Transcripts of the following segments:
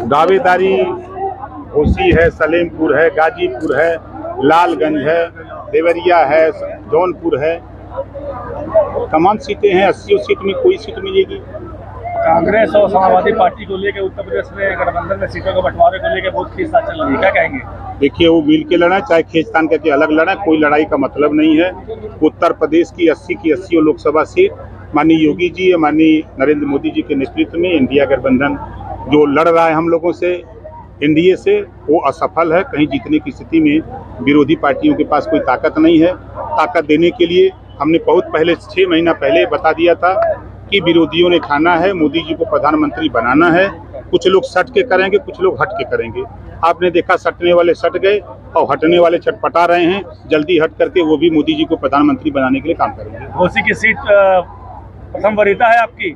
दावेदारी घोसी है, सलेमपुर है, गाजीपुर है, लालगंज है, देवरिया है, जौनपुर है, तमाम सीटें हैं। 80 सीट में कोई सीट मिलेगी। कांग्रेस और समाजवादी पार्टी को लेकर उत्तर प्रदेश में गठबंधन में सीटों के बंटवारे को लेकर बहुत खींचतान चल रही है, क्या कहेंगे? देखिए, वो मिल के लड़ा, चाहे खींचतान करके अलग लड़ा, कोई लड़ाई का मतलब नहीं है। उत्तर प्रदेश की 80 की 80 लोकसभा सीट माननीय योगी जी, माननीय नरेंद्र मोदी जी के नेतृत्व में इंडिया गठबंधन जो लड़ रहा है हम लोगों से, एनडीए से, वो असफल है। कहीं जीतने की स्थिति में विरोधी पार्टियों के पास कोई ताकत नहीं है। ताकत देने के लिए हमने बहुत पहले 6 महीना पहले बता दिया था कि विरोधियों ने खाना है, मोदी जी को प्रधानमंत्री बनाना है। कुछ लोग सट के करेंगे, कुछ लोग हट के करेंगे। आपने देखा, सटने वाले सट गए और हटने वाले छटपटा रहे हैं। जल्दी हट करके वो भी मोदी जी को प्रधानमंत्री बनाने के लिए काम करेंगे। घोसी की सीट प्रथम वरीयता है आपकी?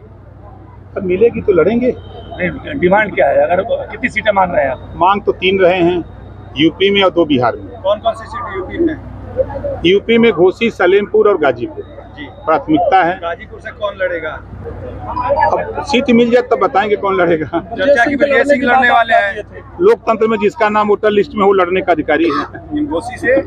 अब मिलेगी तो लड़ेंगे। डिमांड क्या है? अगर कितनी सीटें मांग रहे हैं आप? मांग तो 3 रहे हैं, यूपी में और 2 बिहार में। कौन कौन सी सीट यूपी में? यूपी में घोसी, सलेमपुर और गाजीपुर जी प्राथमिकता है। गाजीपुर से कौन लड़ेगा? अब सीट मिल जाए तब बताएंगे कौन लड़ेगा। चर्चा की विजय सिंह लड़ने वाले हैं। लोकतंत्र में जिसका नाम वोटर लिस्ट में, वो लड़ने का अधिकारी है। घोसी से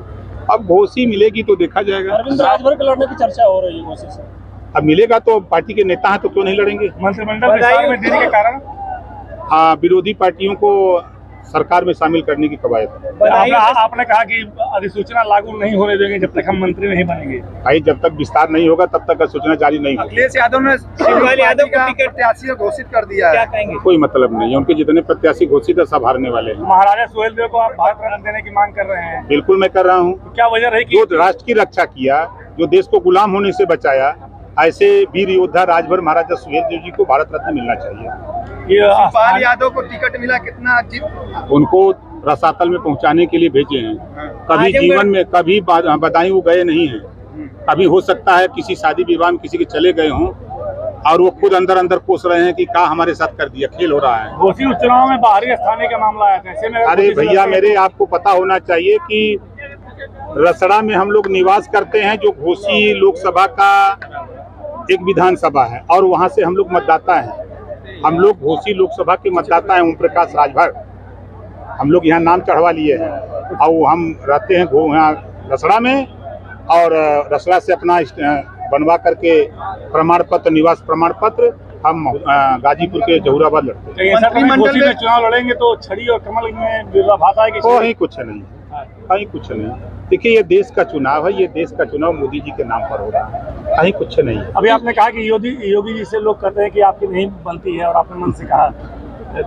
अब घोसी मिलेगी तो देखा जाएगा। अरविंद राजभर के लड़ने की चर्चा हो रही है घोसी से। अब मिलेगा तो पार्टी के नेता हैं तो क्यों नहीं लड़ेंगे। मंत्रिमंडल विस्तार में देरी के कारण हाँ, विरोधी पार्टियों को सरकार में शामिल करने की कवायद। आपने कहा कि अधिसूचना लागू नहीं होने देंगे जब तक हम मंत्री नहीं बनेंगे। भाई, जब तक विस्तार नहीं होगा तब तक सूचना जारी नहीं होगी। अखिलेश यादव ने शिवपाल यादव को टिकट प्रत्याशी घोषित कर दिया है, क्या कहेंगे? कोई मतलब नहीं है, उनके जितने प्रत्याशी घोषित है सब हारने वाले हैं। महाराजा सुहेलदेव को आप भारत रत्न देने की मांग कर रहे हैं? बिल्कुल मैं कर रहा हूँ। क्या वजह रही कि जो राष्ट्र की रक्षा किया, जो देश को गुलाम होने से बचाया, ऐसे वीर योद्धा राजभर महाराजा सुहेलदेव जी को भारत रत्न मिलना चाहिए। शिवपाल यादव को टिकट मिला, कितना उनको रसातल में पहुंचाने के लिए भेजे हैं। कभी जीवन में कभी बदायूं गए नहीं हैं। कभी हो सकता है किसी शादी विवाह में किसी के चले गए हों और वो खुद अंदर अंदर कोस रहे हैं कि क्या हमारे साथ कर दिया, खेल हो रहा है। घोसी उपचुनाव में बाहरी स्थानीय का मामला आया था, ऐसे में अरे भैया मेरे, आपको पता होना चाहिए कि रसड़ा में हम लोग निवास करते हैं, जो घोसी लोकसभा का एक विधानसभा है और वहाँ से हम लोग मतदाता हैं। हम लोग घोसी लोकसभा के मतदाता हैं, ओम प्रकाश राजभर। हम लोग यहाँ नाम चढ़वा लिए हैं और हम रहते हैं यहाँ रसड़ा में, और रसड़ा से अपना बनवा करके प्रमाण पत्र, निवास प्रमाण पत्र हम गाजीपुर के जहूराबाद लड़ते हैं। मंत्रिमंडल में चुनाव लड़ेंगे तो छड़ी और कमल में विरोधाभास आएगी? कहीं कुछ नहीं, कहीं कुछ नहीं। देखिए, ये देश का चुनाव है, ये देश का चुनाव मोदी जी के नाम पर हो रहा है, कहीं कुछ नहीं है। अभी आपने कहा कि योगी जी से लोग कहते हैं कि आपकी नहीं बनती है, और आपने मन से कहा,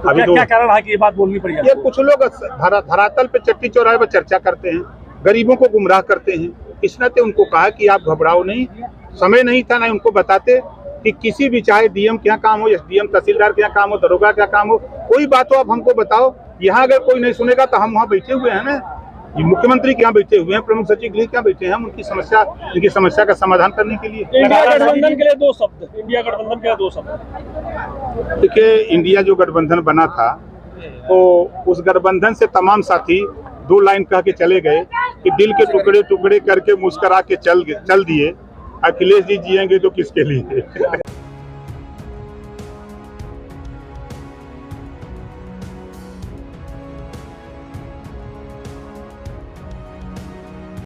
अभी क्या कारण है कि ये बात बोलनी पड़ी? ये कुछ लोग धरातल पे, चट्टी चौराहे पर चर्चा करते हैं, गरीबों को गुमराह करते हैं। इस नाते उनको कहा कि आप घबराओ नहीं। समय नहीं था, ना उनको बताते कि किसी भी, चाहे डीएम के यहाँ काम हो, एसडीएम तहसीलदार के यहाँ काम हो, दरोगा के यहाँ काम हो, कोई बात हो आप हमको बताओ। यहाँ अगर कोई नहीं सुनेगा तो हम वहाँ बैठे हुए हैं ना, ये मुख्यमंत्री के यहाँ बैठे हुए हैं, प्रमुख सचिव गृह के यहाँ बैठे हैं, हम उनकी समस्या का समाधान करने के लिए। इंडिया गठबंधन के लिए 2 शब्द, इंडिया गठबंधन के लिए 2 शब्द। देखिए, इंडिया जो गठबंधन बना था तो उस गठबंधन से तमाम साथी 2 लाइन कह के चले गए कि दिल के टुकड़े टुकड़े करके मुस्करा के चल दिए। अखिलेश जी जिएंगे तो किसके लिए?